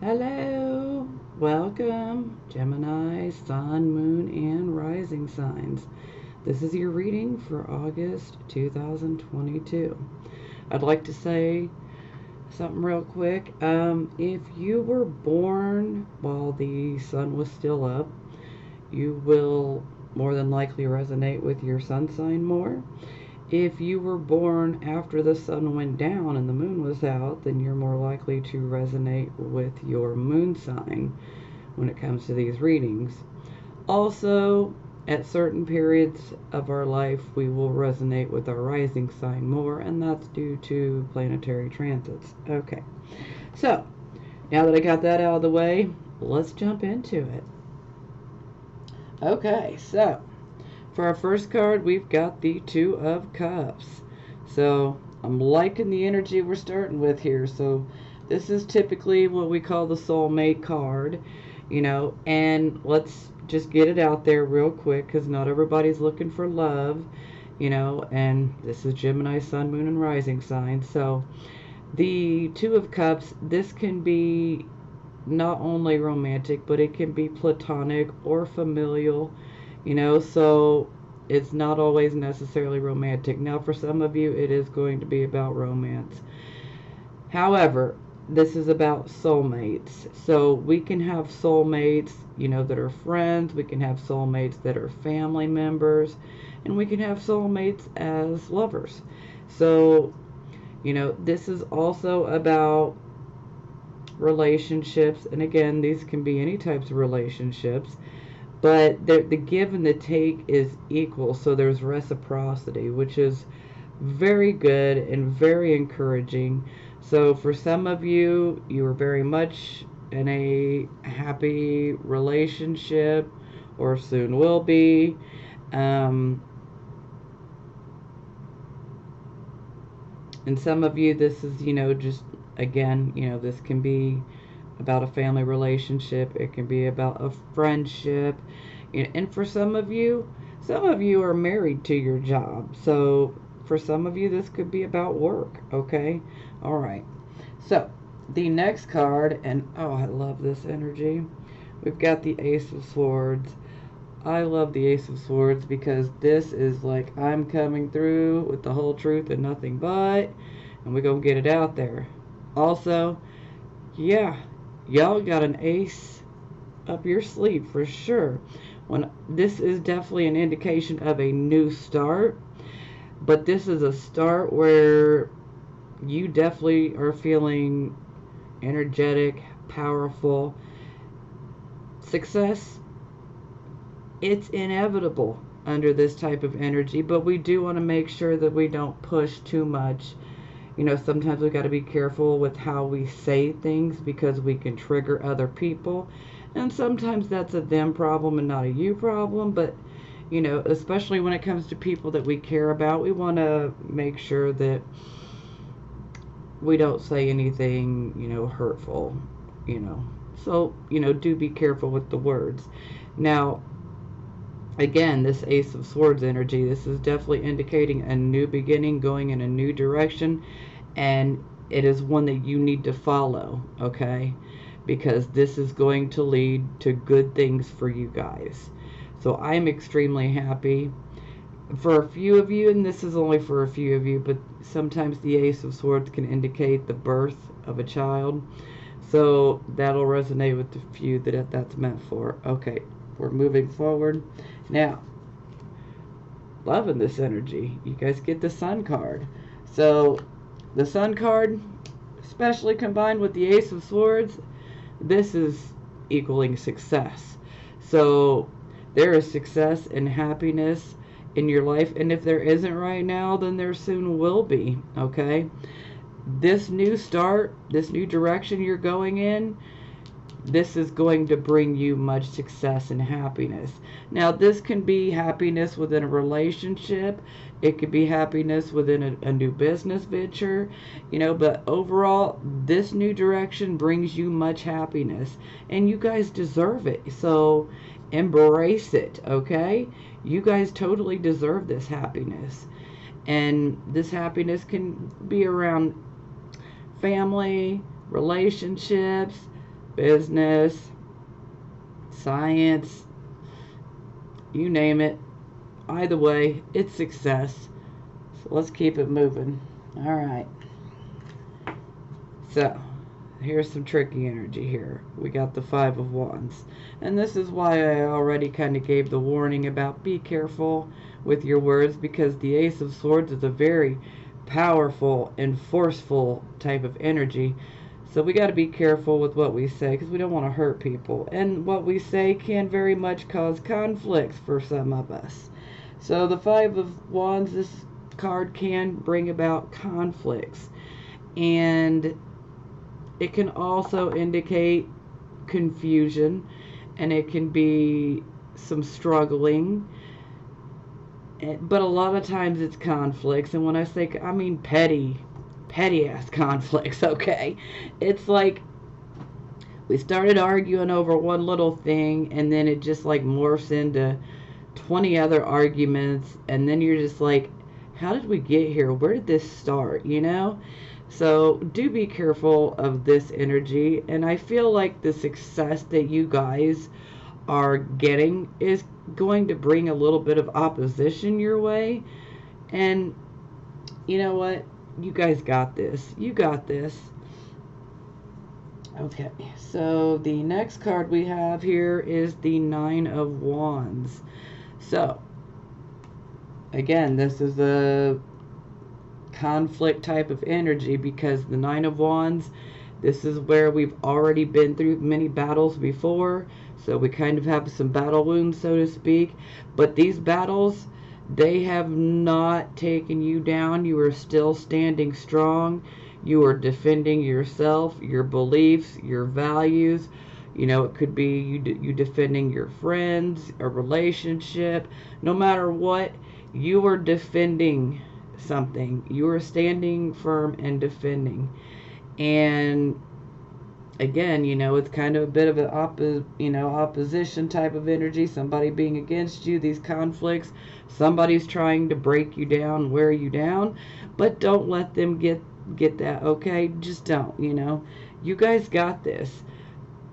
Hello, welcome, Gemini, Sun, Moon, and Rising signs. This is your reading for August 2022. I'd like to say something real quick. If you were born while the sun was still up, you will more than likely resonate with your sun sign more. If you were born after the sun went down and the moon was out, then you're more likely to resonate with your moon sign when it comes to these readings. Also, at certain periods of our life, we will resonate with our rising sign more, and that's due to planetary transits. Okay, so now that I got that out of the way, let's jump into it. Okay, so for our first card, we've got the Two of Cups. So I'm liking the energy we're starting with here. So this is typically what we call the soulmate card, and let's just get it out there real quick because not everybody's looking for love, and this is Gemini, Sun, Moon, and Rising sign. So the Two of Cups, this can be not only romantic, but it can be platonic or familial, so it's not always necessarily romantic. Now, for some of you, it is going to be about romance. However, this is about soulmates. So we can have soulmates, that are friends. We can have soulmates that are family members. And we can have soulmates as lovers. So, this is also about relationships. And again, these can be any types of relationships. But the give and the take is equal. So there's reciprocity, which is very good and very encouraging. So for some of you, you are very much in a happy relationship or soon will be. And some of you, this is, just again, this can be about a family relationship. It can be about a friendship. And for some of you are married to your job. So for some of you, this could be about work. Okay. All right. So the next card, and oh, I love this energy. We've got the Ace of Swords. I love the Ace of Swords because this is like I'm coming through with the whole truth and nothing but, and we're going to get it out there. Also, yeah, y'all got an ace up your sleeve for sure. This is definitely an indication of a new start, but this is a start where you definitely are feeling energetic, powerful. Success, it's inevitable under this type of energy, but we do want to make sure that we don't push too much. Sometimes we got to be careful with how we say things because we can trigger other people. And sometimes that's a them problem and not a you problem. But, especially when it comes to people that we care about, we want to make sure that we don't say anything, hurtful, So, do be careful with the words. Now, again, this Ace of Swords energy, this is definitely indicating a new beginning, going in a new direction, and it is one that you need to follow, okay? Because this is going to lead to good things for you guys. So I'm extremely happy. For a few of you, and this is only for a few of you, but sometimes the Ace of Swords can indicate the birth of a child. So that'll resonate with the few that that's meant for. Okay, we're moving forward. Now, loving this energy. You guys get the Sun card. So the Sun card, especially combined with the Ace of Swords, this is equaling success. So there is success and happiness in your life, and if there isn't right now, then there soon will be. Okay, this new start, this new direction you're going in, this is going to bring you much success and happiness. Now, this can be happiness within a relationship. It could be happiness within a new business venture, but overall, this new direction brings you much happiness, and you guys deserve it. So embrace it, okay? You guys totally deserve this happiness. And this happiness can be around family, relationships, business, science, you name it. Either way, it's success. So let's keep it moving. All right. So, here's some tricky energy here. We got the Five of Wands. And this is why I already kind of gave the warning about be careful with your words, because the Ace of Swords is a very powerful and forceful type of energy. So we got to be careful with what we say, because we don't want to hurt people. And what we say can very much cause conflicts for some of us. So the Five of Wands, this card can bring about conflicts. And it can also indicate confusion, and it can be some struggling. But a lot of times it's conflicts, and when I say, I mean petty ass conflicts, okay? It's like we started arguing over one little thing, and then it just like morphs into 20 other arguments, and then you're just like, how did we get here? Where did this start, you know? So do be careful of this energy, and I feel like the success that you guys are getting is going to bring a little bit of opposition your way. And you know what? You guys got this. You got this. Okay, so the next card we have here is the Nine of Wands. So, again, this is a conflict type of energy, because the Nine of Wands, this is where we've already been through many battles before, so we kind of have some battle wounds, so to speak. But these battles, they have not taken you down. You are still standing strong. You are defending yourself, your beliefs, your values. You know, it could be you defending your friends, a relationship. No matter what, you are defending something. You are standing firm and defending. And again, you know, it's kind of a bit of an opposition type of energy, somebody being against you, these conflicts. Somebody's trying to break you down, wear you down, but don't let them get that, okay? Just don't, you know. You guys got this.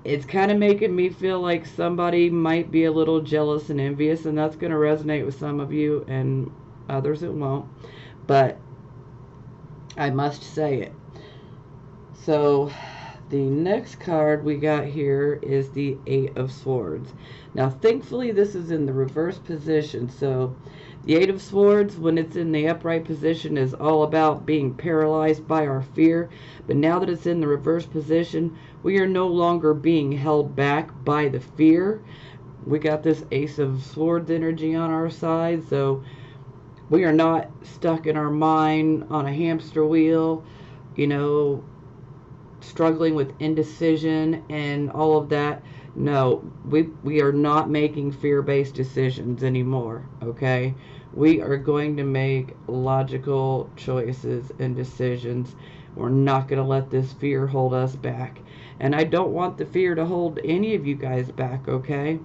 It's kind of making me feel like somebody might be a little jealous and envious, and that's going to resonate with some of you, and others it won't. But I must say it. So the next card we got here is the Eight of Swords. Now, thankfully, this is in the reverse position. So the Eight of Swords, when it's in the upright position, is all about being paralyzed by our fear. But now that it's in the reverse position, we are no longer being held back by the fear. We got this Ace of Swords energy on our side, so we are not stuck in our mind on a hamster wheel, you know, struggling with indecision and all of that. No, we are not making fear-based decisions anymore, okay? We are going to make logical choices and decisions. We're not going to let this fear hold us back. And I don't want the fear to hold any of you guys back, okay?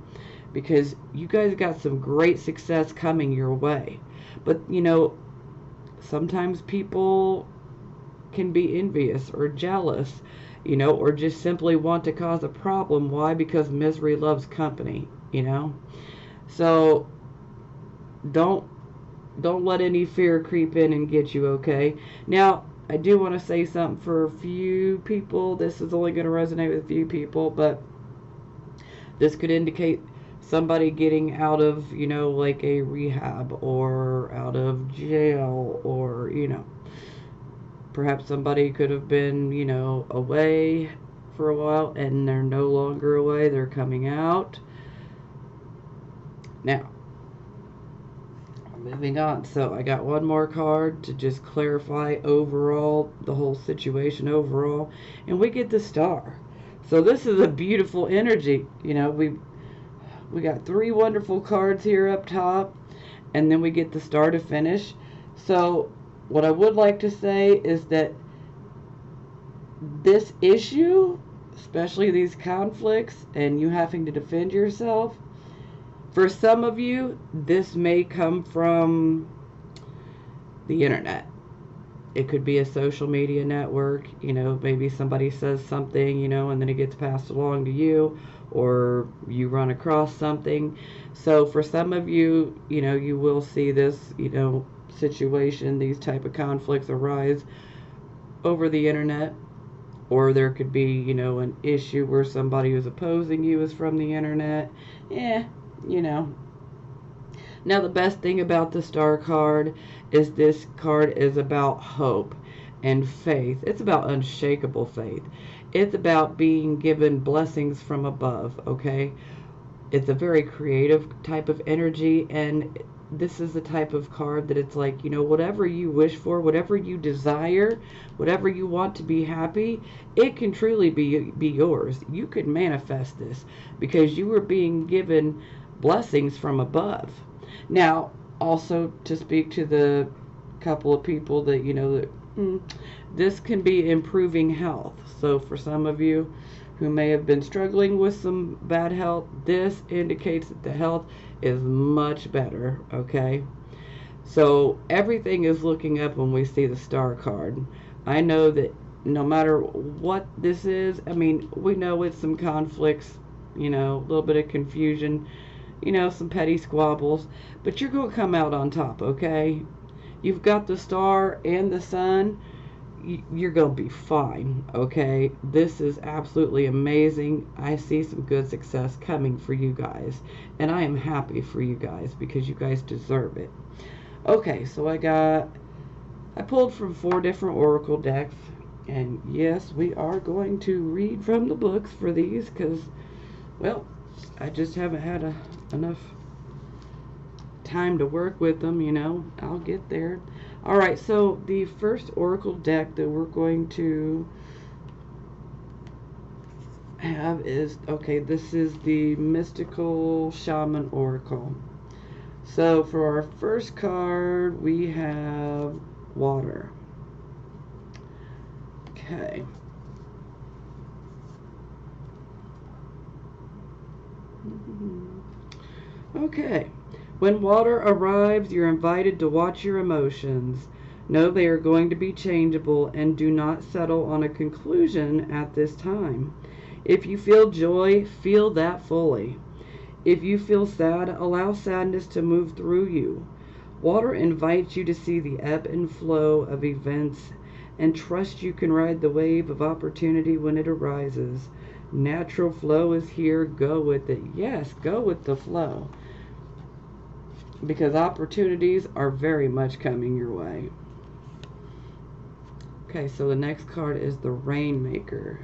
Because you guys got some great success coming your way. But, you know, sometimes people can be envious or jealous, you know, or just simply want to cause a problem. Why? Because misery loves company, you know. So don't let any fear creep in and get you, okay? Now, I do want to say something for a few people. This is only going to resonate with a few people, but this could indicate somebody getting out of, you know, like a rehab or out of jail, or, you know, perhaps somebody could have been, you know, away for a while and they're no longer away. They're coming out. Now, moving on. So I got one more card to just clarify overall, the whole situation overall. And we get the Star. So this is a beautiful energy. You know, we got three wonderful cards here up top. And then we get the Star to finish. So what I would like to say is that this issue, especially these conflicts and you having to defend yourself, for some of you, this may come from the internet. It could be a social media network, maybe somebody says something, and then it gets passed along to you, or you run across something. So for some of you, you will see this, situation, these type of conflicts arise over the internet, or there could be, an issue where somebody who's opposing you is from the internet. Eh, you know. Now, the best thing about the Star card is this card is about hope and faith. It's about unshakable faith. It's about being given blessings from above, okay? It's a very creative type of energy, and this is the type of card that it's like, whatever you wish for, whatever you desire, whatever you want to be happy, it can truly be yours. You could manifest this because you were being given blessings from above. Now, also to speak to the couple of people that, this can be improving health. So for some of you who may have been struggling with some bad health, this indicates that the health is much better, okay? So everything is looking up when we see the Star card. I know that no matter what this is, we know it's some conflicts, a little bit of confusion, some petty squabbles, but you're going to come out on top, okay? You've got the Star and the Sun. You're going to be fine, okay? This is absolutely amazing. I see some good success coming for you guys, and I am happy for you guys because you guys deserve it. Okay, so I pulled from 4 different oracle decks, and yes, we are going to read from the books for these because, well, I just haven't had enough time to work with them, I'll get there. Alright, so the first oracle deck that we're going to have is, okay, this is the Mystical Shaman Oracle. So for our first card, we have water. Okay. Okay. When water arrives, you're invited to watch your emotions. Know they are going to be changeable and do not settle on a conclusion at this time. If you feel joy, feel that fully. If you feel sad, allow sadness to move through you. Water invites you to see the ebb and flow of events and trust you can ride the wave of opportunity when it arises. Natural flow is here. Go with it. Yes, go with the flow, because opportunities are very much coming your way. Okay, so the next card is the Rainmaker.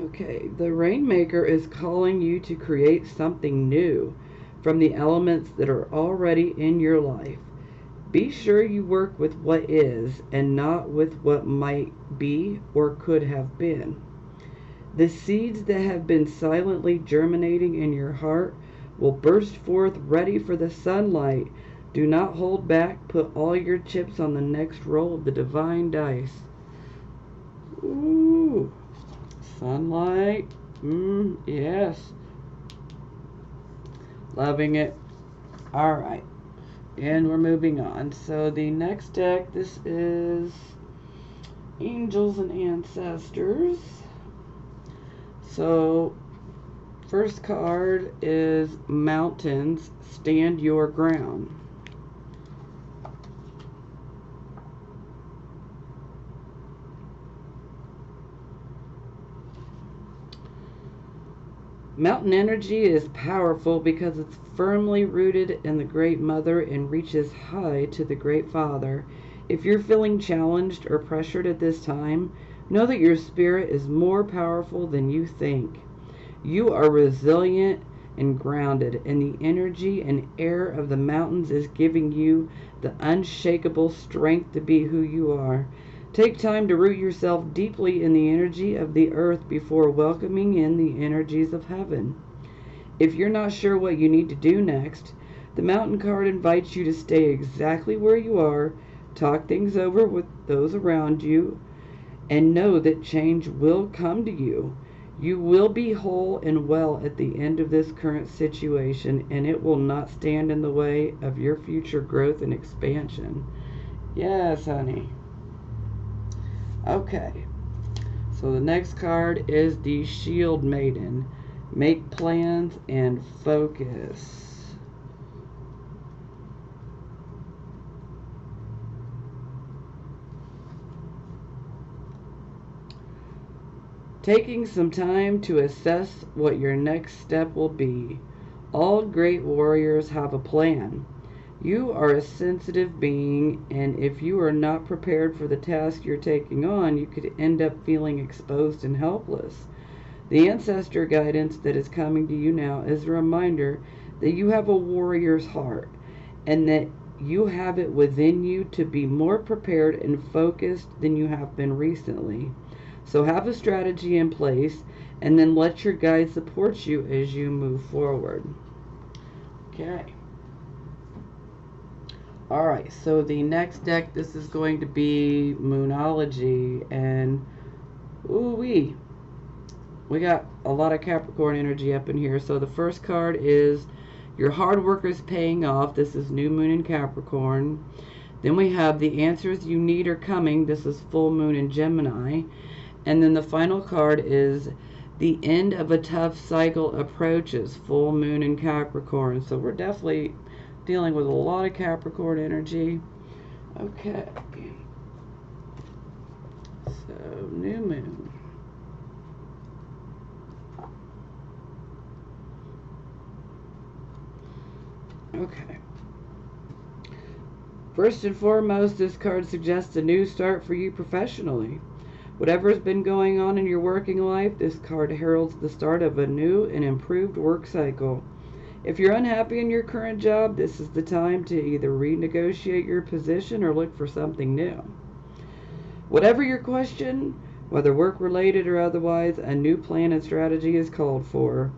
Okay, the Rainmaker is calling you to create something new from the elements that are already in your life. Be sure you work with what is and not with what might be or could have been. The seeds that have been silently germinating in your heart will burst forth ready for the sunlight. Do not hold back. Put all your chips on the next roll of the divine dice. Ooh, sunlight. Yes. Loving it. All right. And we're moving on. So the next deck, this is Angels and Ancestors. So first card is Mountains, Stand Your Ground. Mountain energy is powerful because it's firmly rooted in the Great Mother and reaches high to the Great Father. If you're feeling challenged or pressured at this time, know that your spirit is more powerful than you think. You are resilient and grounded, and the energy and air of the mountains is giving you the unshakable strength to be who you are. Take time to root yourself deeply in the energy of the earth before welcoming in the energies of heaven. If you're not sure what you need to do next, the Mountain card invites you to stay exactly where you are, talk things over with those around you, and know that change will come to you. You will be whole and well at the end of this current situation, and it will not stand in the way of your future growth and expansion. Yes, honey. Okay. So the next card is the Shield Maiden. Make plans and focus. Taking some time to assess what your next step will be. All great warriors have a plan. You are a sensitive being, and if you are not prepared for the task you're taking on, you could end up feeling exposed and helpless. The ancestor guidance that is coming to you now is a reminder that you have a warrior's heart and that you have it within you to be more prepared and focused than you have been recently. So have a strategy in place and then let your guide support you as you move forward. Okay. Alright, so the next deck, this is going to be Moonology, and ooh-wee. We got a lot of Capricorn energy up in here. So the first card is your hard work is paying off. This is New Moon in Capricorn. Then we have the answers you need are coming. This is Full Moon in Gemini. And then the final card is the end of a tough cycle approaches. Full Moon in Capricorn. So we're definitely dealing with a lot of Capricorn energy. Okay. So New Moon. Okay. First and foremost, this card suggests a new start for you professionally. Whatever has been going on in your working life, this card heralds the start of a new and improved work cycle. If you're unhappy in your current job, this is the time to either renegotiate your position or look for something new. Whatever your question, whether work-related or otherwise, a new plan and strategy is called for.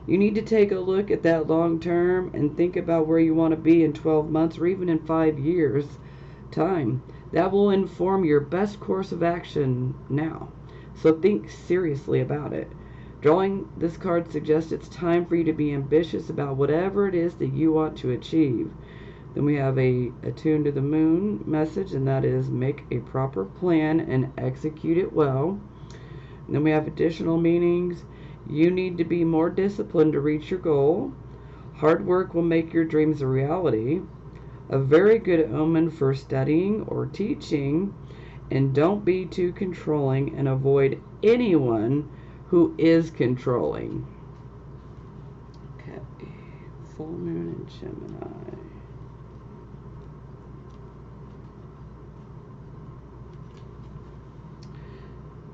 You need to take a look at that long term and think about where you want to be in 12 months or even in 5 years' time. That will inform your best course of action now. So think seriously about it. Drawing this card suggests it's time for you to be ambitious about whatever it is that you want to achieve. Then we have a Attune to the Moon message, and that is make a proper plan and execute it well. And then we have additional meanings. You need to be more disciplined to reach your goal. Hard work will make your dreams a reality. A very good omen for studying or teaching. And don't be too controlling and avoid anyone who is controlling. Okay. Full Moon in Gemini.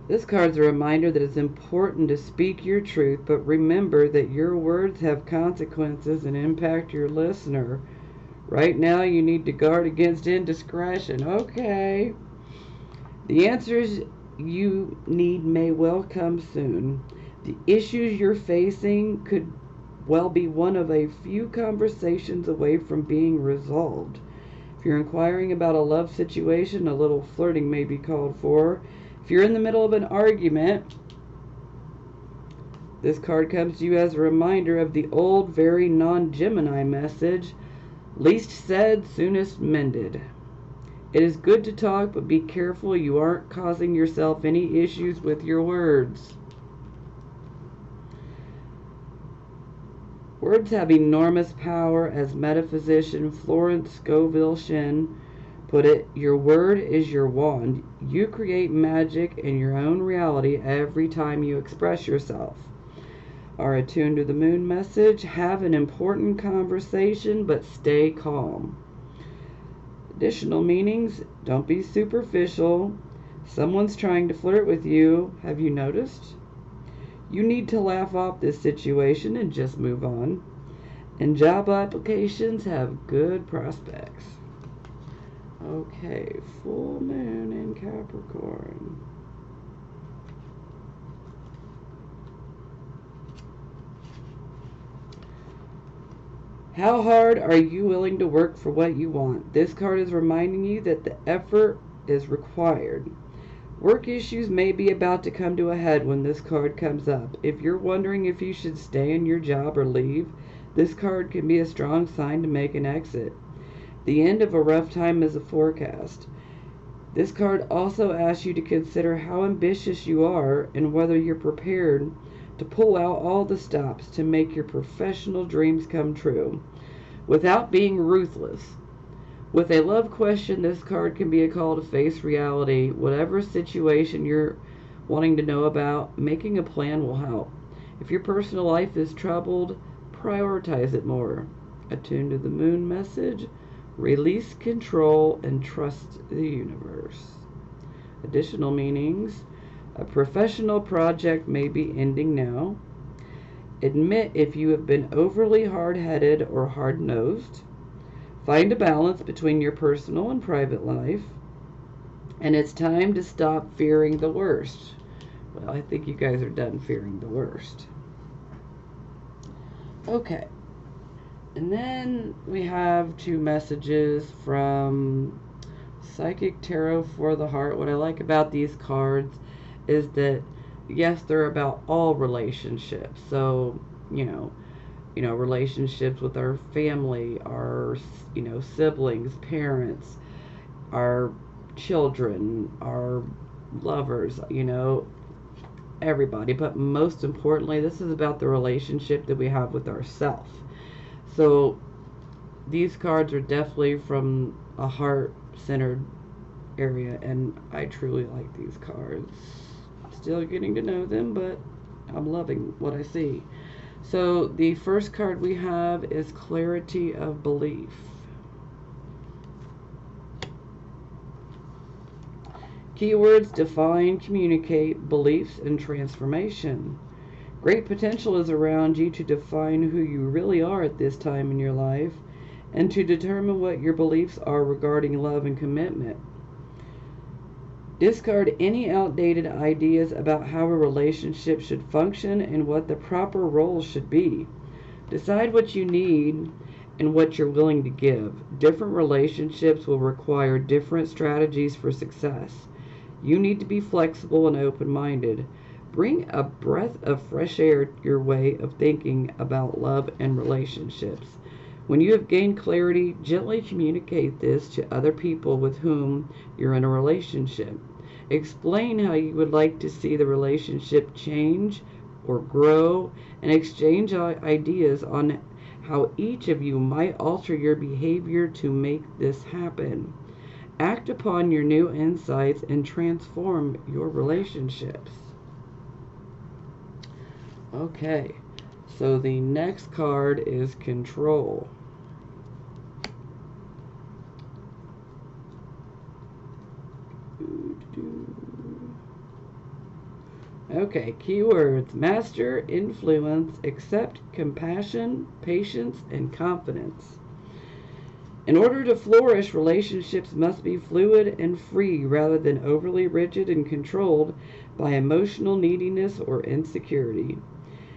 This card's a reminder that it's important to speak your truth, but remember that your words have consequences and impact your listener. Right now, you need to guard against indiscretion. Okay. The answers you need may well come soon. The issues you're facing could well be one of a few conversations away from being resolved. If you're inquiring about a love situation, a little flirting may be called for. If you're in the middle of an argument, this card comes to you as a reminder of the old, very non-Gemini message, least said, soonest mended. It is good to talk, but be careful you aren't causing yourself any issues with your words. Words have enormous power, as metaphysician Florence Scovel Shinn put it. Your word is your wand. You create magic in your own reality every time you express yourself. Our Attune to the Moon message, have an important conversation, but stay calm. Additional meanings, don't be superficial. Someone's trying to flirt with you. Have you noticed? You need to laugh off this situation and just move on. And job applications have good prospects. Okay, Full Moon in Capricorn. How hard are you willing to work for what you want? This card is reminding you that the effort is required. Work issues may be about to come to a head when this card comes up. If you're wondering if you should stay in your job or leave, this card can be a strong sign to make an exit. The end of a rough time is a forecast. This card also asks you to consider how ambitious you are and whether you're prepared to pull out all the stops to make your professional dreams come true without being ruthless. With a love question, this card can be a call to face reality. Whatever situation you're wanting to know about, making a plan will help. If your personal life is troubled, prioritize it more. Attune to the moon message. Release control and trust the universe. Additional meanings. A professional project may be ending now. Admit if you have been overly hard-headed or hard-nosed. Find a balance between your personal and private life. And it's time to stop fearing the worst. Well, I think you guys are done fearing the worst. Okay. And then we have 2 messages from Psychic Tarot for the Heart. What I like about these cards is that, yes, they're about all relationships. So, relationships with our family, our, siblings, parents, our children, our lovers, everybody. But most importantly, this is about the relationship that we have with ourselves. So these cards are definitely from a heart-centered area, and I truly like these cards. Still getting to know them, but I'm loving what I see. So the first card we have is Clarity of Belief. Keywords: define, communicate, beliefs, and transformation. Great potential is around you to define who you really are at this time in your life and to determine what your beliefs are regarding love and commitment. Discard any outdated ideas about how a relationship should function and what the proper roles should be. Decide what you need and what you're willing to give. Different relationships will require different strategies for success. You need to be flexible and open-minded. Bring a breath of fresh air to your way of thinking about love and relationships. When you have gained clarity, gently communicate this to other people with whom you're in a relationship. Explain how you would like to see the relationship change or grow, and exchange ideas on how each of you might alter your behavior to make this happen. Act upon your new insights and transform your relationships. Okay, so the next card is Control. Okay, keywords: master, influence, accept, compassion, patience, and confidence. In order to flourish, relationships must be fluid and free rather than overly rigid and controlled by emotional neediness or insecurity.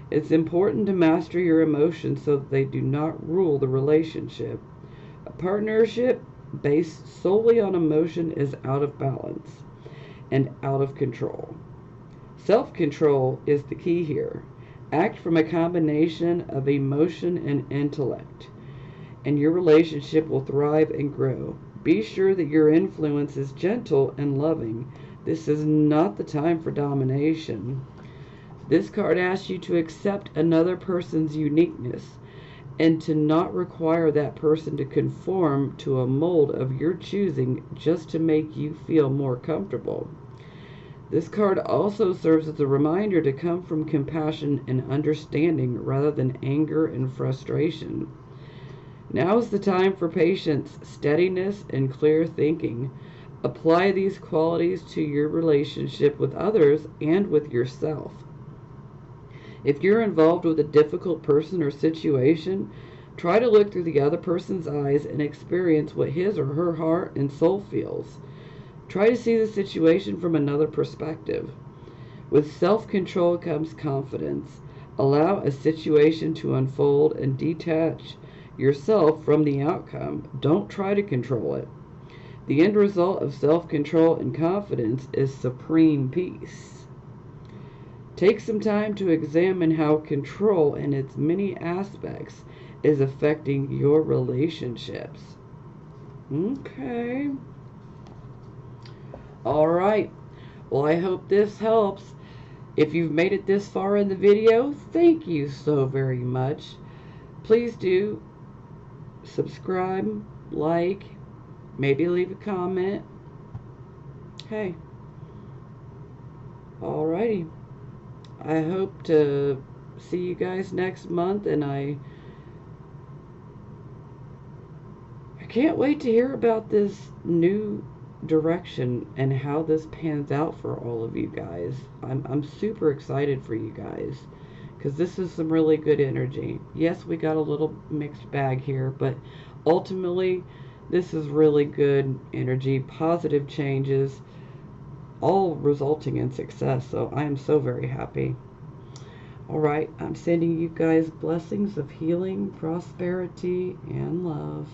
It's important to master your emotions so that they do not rule the relationship. A partnership based solely on emotion is out of balance and out of control. Self-control is the key here. Act from a combination of emotion and intellect, and your relationship will thrive and grow. Be sure that your influence is gentle and loving. This is not the time for domination. This card asks you to accept another person's uniqueness and to not require that person to conform to a mold of your choosing just to make you feel more comfortable. This card also serves as a reminder to come from compassion and understanding rather than anger and frustration. Now is the time for patience, steadiness, and clear thinking. Apply these qualities to your relationship with others and with yourself. If you're involved with a difficult person or situation, try to look through the other person's eyes and experience what his or her heart and soul feels. Try to see the situation from another perspective. With self-control comes confidence. Allow a situation to unfold and detach yourself from the outcome. Don't try to control it. The end result of self-control and confidence is supreme peace. Take some time to examine how control in its many aspects is affecting your relationships. Okay. All right. Well, I hope this helps. If you've made it this far in the video, thank you so very much. Please do subscribe, like, maybe leave a comment. Hey. Alrighty. I hope to see you guys next month, and I can't wait to hear about this new direction and how this pans out for all of you guys. I'm super excited for you guys because this is some really good energy. Yes, we got a little mixed bag here, but ultimately this is really good energy, positive changes, all resulting in success. So I am so very happy. All right, I'm sending you guys blessings of healing, prosperity, and love.